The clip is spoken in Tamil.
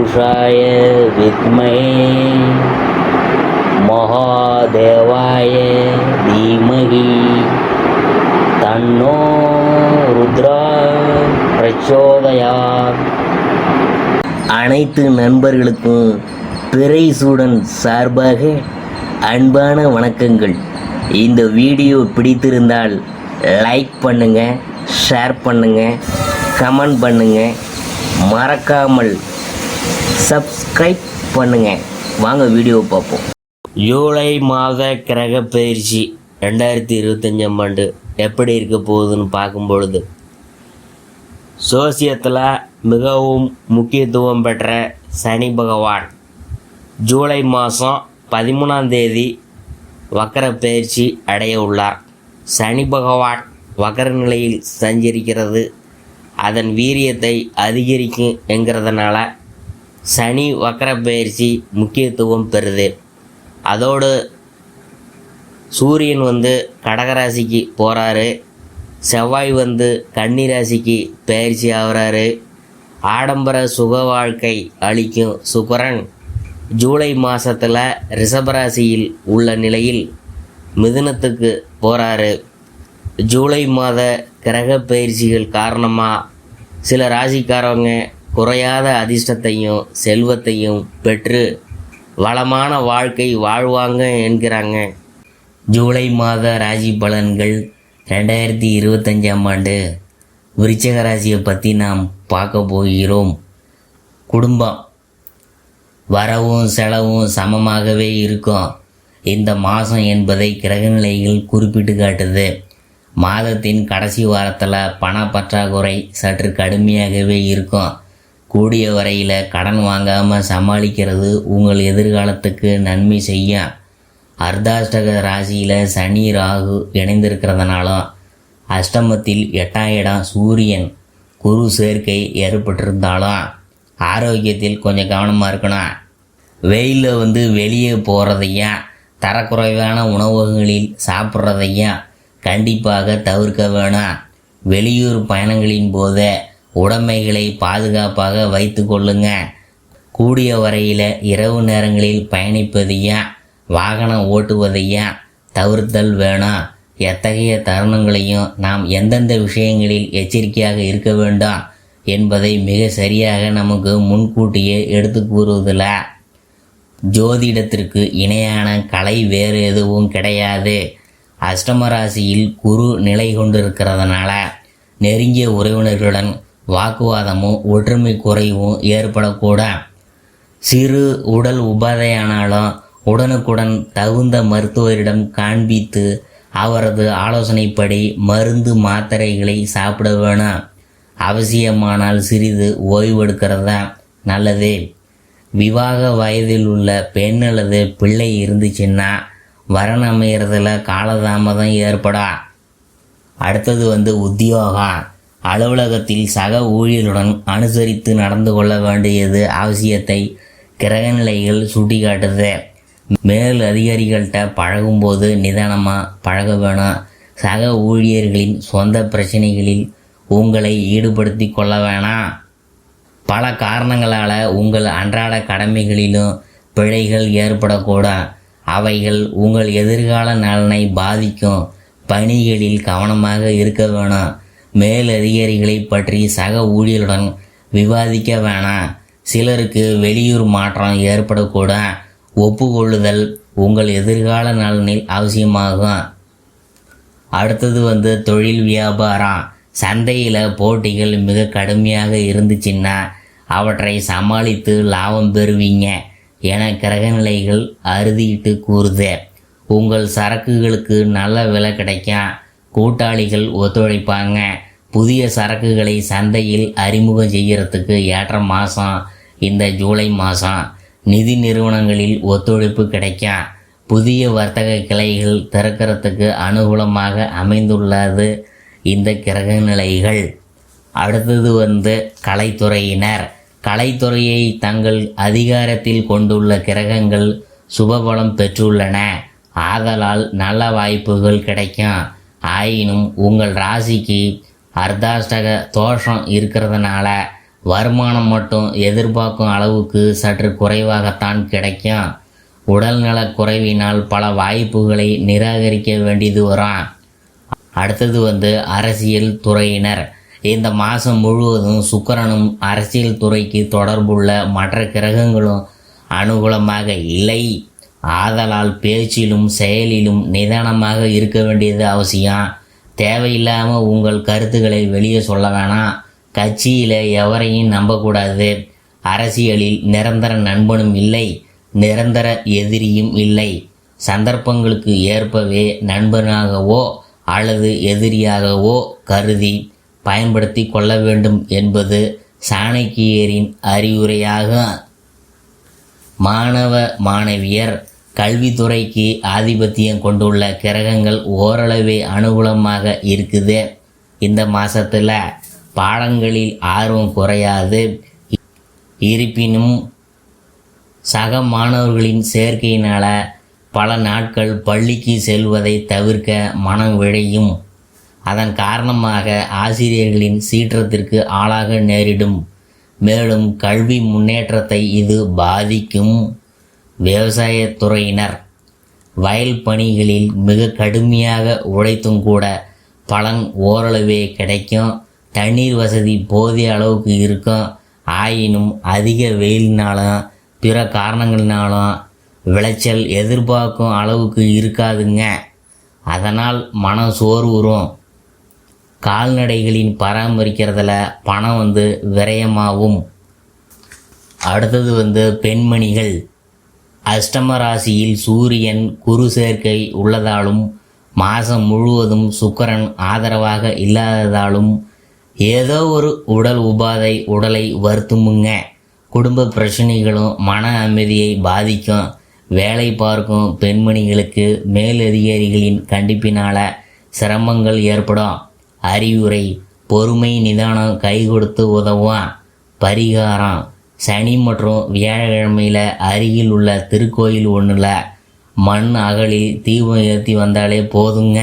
पुरुषाय विद्महे महादेवाय धीमहि तन्नो रुद्रा प्रचोदयात्. அனைத்து நண்பர்களுக்கும் பிறைசூடன் சார்பாக அன்பான வணக்கங்கள். இந்த வீடியோ பிடித்திருந்தால் லைக் பண்ணுங்கள், ஷேர் பண்ணுங்கள், கமெண்ட் பண்ணுங்கள், மறக்காமல் சப்ஸ்கிரைப் பண்ணுங்கள். வாங்க வீடியோ பார்ப்போம். ஜூலை மாத கிரக பயிற்சி 2025 ஆண்டு எப்படி இருக்க போகுதுன்னு பார்க்கும் பொழுது, சோசியத்தில் மிகவும் முக்கியத்துவம் பெற்ற சனி பகவான் ஜூலை மாதம் 13ஆம் தேதி வக்கர பயிற்சி அடைய உள்ளார். சனி பகவான் வக்கர நிலையில் சஞ்சரிக்கிறது அதன் வீரியத்தை அதிகரிக்கும் என்கிறதுனால சனி வக்கர பயிற்சி முக்கியத்துவம் பெறுது. அதோடு சூரியன் கடகராசிக்கு போகிறாரு, செவ்வாய் கன்னி ராசிக்கு பயிற்சி ஆகிறாரு. ஆடம்பர சுக வாழ்க்கை அளிக்கும் சுக்கிரன் ஜூலை மாதத்தில் ரிஷபராசியில் உள்ள நிலையில் மிதுனத்துக்கு போகிறாரு. ஜூலை மாத கிரக பயிற்சிகள் காரணமாக சில ராசிக்காரவங்க குறையாத அதிர்ஷ்டத்தையும் செல்வத்தையும் பெற்று வளமான வாழ்க்கை வாழ்வாங்க என்கிறாங்க. ஜூலை மாத ராசி பலன்கள் 2025 ஆண்டு விருச்சிக ராசியை பற்றி நாம் பார்க்க போகிறோம். குடும்பம் வரவும் செலவும் சமமாகவே இருக்கும் இந்த மாதம் என்பதை கிரகநிலைகள் குறிப்பிட்டு காட்டுது. மாதத்தின் கடைசி வாரத்தில் பண பற்றாக்குறை சற்று கடுமையாகவே இருக்கும். கூடிய வரையில் கடன் வாங்காமல் சமாளிக்கிறது உங்கள் எதிர்காலத்துக்கு நன்மை செய்யும். அர்த்தாஷ்டக ராசியில் சனி ராகு இணைந்திருக்கிறதுனாலும் அஷ்டமத்தில் 8ஆம் இடம் சூரியன் குரு சேர்க்கை ஏற்பட்டிருந்தாலும் ஆரோக்கியத்தில் கொஞ்சம் கவனமாக இருக்கணும். வெயிலில் வெளியே போகிறதையும் தரக்குறைவான உணவகங்களில் சாப்பிட்றதையும் கண்டிப்பாக தவிர்க்க வேணும். வெளியூர் பயணங்களின் போது உடைமைகளை பாதுகாப்பாக வைத்து கொள்ளுங்க. கூடிய வரையில் இரவு நேரங்களில் பயணிப்பதையும் வாகனம் ஓட்டுவதையும் தவிர்த்தல் வேணும். எத்தகைய தருணங்களையும் நாம் எந்தெந்த விஷயங்களில் எச்சரிக்கையாக இருக்க வேண்டும் என்பதை மிக சரியாக நமக்கு முன்கூட்டியே எடுத்து கூறுவதில் ஜோதிடத்திற்கு இணையான கலை வேறு எதுவும் கிடையாது. அஷ்டமராசியில் குரு நிலை கொண்டிருக்கிறதுனால நெருங்கிய உறவினர்களுடன் வாக்குவாதமும் ஒற்றுமை குறைவும் ஏற்படக்கூடும். சிறு உடல் உபாதையானாலும் உடனுக்குடன் தகுந்த மருத்துவரிடம் காண்பித்து அவரது ஆலோசனைப்படி மருந்து மாத்திரைகளை சாப்பிட வேணும். அவசியமானால் சிறிது ஓய்வெடுக்கிறது தான் நல்லது. விவாக வயதில் உள்ள பெண் அல்லது பிள்ளை இருந்துச்சுன்னா வரன் அமைகிறதுல காலதாமதம் ஏற்படும். அடுத்தது உத்தியோகம். அலுவலகத்தில் சக ஊழியருடன் அனுசரித்து நடந்து கொள்ள வேண்டியது அவசியத்தை கிரகநிலைகள் சுட்டி காட்டுது. மேல் அதிகாரிகள்கிட்ட பழகும்போது நிதானமாக பழக வேணும். சக ஊழியர்களின் சொந்த பிரச்சனைகளில் உங்களை ஈடுபடுத்தி கொள்ள வேணாம். பல காரணங்களால் உங்கள் அன்றாட கடமைகளிலும் பிழைகள் ஏற்படக்கூடும். அவைகள் உங்கள் எதிர்கால நலனை பாதிக்கும். பணிகளில் கவனமாக இருக்க வேணும். மேல் அதிகாரிகளை பற்றி சக ஊழியருடன் விவாதிக்க வேணாம். சிலருக்கு வெளியூர் மாற்றம் ஏற்படக்கூடும். ஒப்புக்கொள்ளுதல் உங்கள் எதிர்கால நலனில் அவசியமாகும். அடுத்தது தொழில் வியாபாரம். சந்தையில் போட்டிகள் மிக கடுமையாக இருந்துச்சுன்னா அவற்றை சமாளித்து லாபம் பெறுவீங்க என கிரகநிலைகள் அறுதிட்டு கூறுது. உங்கள் சரக்குகளுக்கு நல்ல விலை கிடைக்கும். கூட்டாளிகள் ஒத்துழைப்பாங்க. புதிய சரக்குகளை சந்தையில் அறிமுகம் செய்கிறதுக்கு ஏற்ற மாதம் இந்த ஜூலை மாதம். நிதி நிறுவனங்களில் ஒத்துழைப்பு கிடைக்கும். புதிய வர்த்தக கிளைகள் திறக்கிறதுக்கு அனுகூலமாக அமைந்துள்ளது இந்த கிரகநிலைகள். அடுத்தது கலைத்துறையினர். கலைத்துறையை தங்கள் அதிகாரத்தில் கொண்டுள்ள கிரகங்கள் சுபபலம் பெற்றுள்ளன. ஆதலால் நல்ல வாய்ப்புகள் கிடைக்கும். ஆயினும் உங்கள் ராசிக்கு அர்த்தாஷ்டக தோஷம் இருக்கிறதுனால வருமானம் மட்டும் எதிர்பார்க்கும் அளவுக்கு சற்று குறைவாகத்தான் கிடைக்கும். உடல்நலக் குறைவினால் பல வாய்ப்புகளை நிராகரிக்க வேண்டியது வரும். அடுத்தது அரசியல் துறையினர். இந்த மாதம் முழுவதும் சுக்கிரனும் அரசியல் துறைக்கு தொடர்புள்ள மற்ற கிரகங்களும் அனுகூலமாக இல்லை. ஆதலால் பேச்சிலும் செயலிலும் நிதானமாக இருக்க வேண்டியது அவசியம். தேவையில்லாமல் உங்கள் கருத்துக்களை வெளியே சொல்ல வேணாம். கட்சியில் எவரையும் நம்பக்கூடாது. அரசியலில் நிரந்தர நண்பனும் இல்லை, நிரந்தர எதிரியும் இல்லை. சந்தர்ப்பங்களுக்கு ஏற்பவே நண்பனாகவோ அல்லது எதிரியாகவோ கருதி பயன்படுத்தி கொள்ள வேண்டும் என்பது சாணக்கியரின் அறிவுரையாகும். மாணவ மாணவியர். கல்வித்துறைக்கு ஆதிபத்தியம் கொண்டுள்ள கிரகங்கள் ஓரளவே அனுகூலமாக இருக்குது. இந்த மாதத்தில் பாடங்களில் ஆர்வம் குறையாது. இருப்பினும் சக மாணவர்களின் சேர்க்கையினால் பல நாட்கள் பள்ளிக்கு செல்வதை தவிர்க்க மனம் விழையும். அதன் காரணமாக ஆசிரியர்களின் சீற்றத்திற்கு ஆளாக நேரிடும். மேலும் கல்வி முன்னேற்றத்தை இது பாதிக்கும். விவசாயத்துறையினர். வயல் பணிகளில் மிக கடுமையாக உழைத்தும் கூட பலன் ஓரளவே கிடைக்கும். தண்ணீர் வசதி போதிய அளவுக்கு இருக்கும். ஆயினும் அதிக வெயிலினாலும் பிற காரணங்களினாலும் விளைச்சல் எதிர்பார்க்கும் அளவுக்கு இருக்காதுங்க. அதனால் மனம் சோர்வுறும். கால்நடைகளின் பணம் விரயமாகும். அடுத்தது பெண்மணிகள். அஷ்டம ராசியில் சூரியன் குரு சேர்க்கை உள்ளதாலும் மாதம் முழுவதும் சுக்கிரன் ஆதரவாக இல்லாததாலும் ஏதோ ஒரு உடல் உபாதை உடலை வருத்துமுங்க. குடும்ப பிரச்சனைகளும் மன அமைதியை பாதிக்கும். வேலை பார்க்கும் பெண்மணிகளுக்கு மேலதிகாரிகளின் கண்டிப்பினால் சிரமங்கள் ஏற்படும். அறிவுரை: பொறுமை நிதானம் கை கொடுத்து உதவும். பரிகாரம்: சனி மற்றும் வியாழக்கிழமையில் அருகில் உள்ள திருக்கோயில் ஒன்றில் மண் அகலில் தீபம் ஏற்றி வந்தாலே போதுங்க.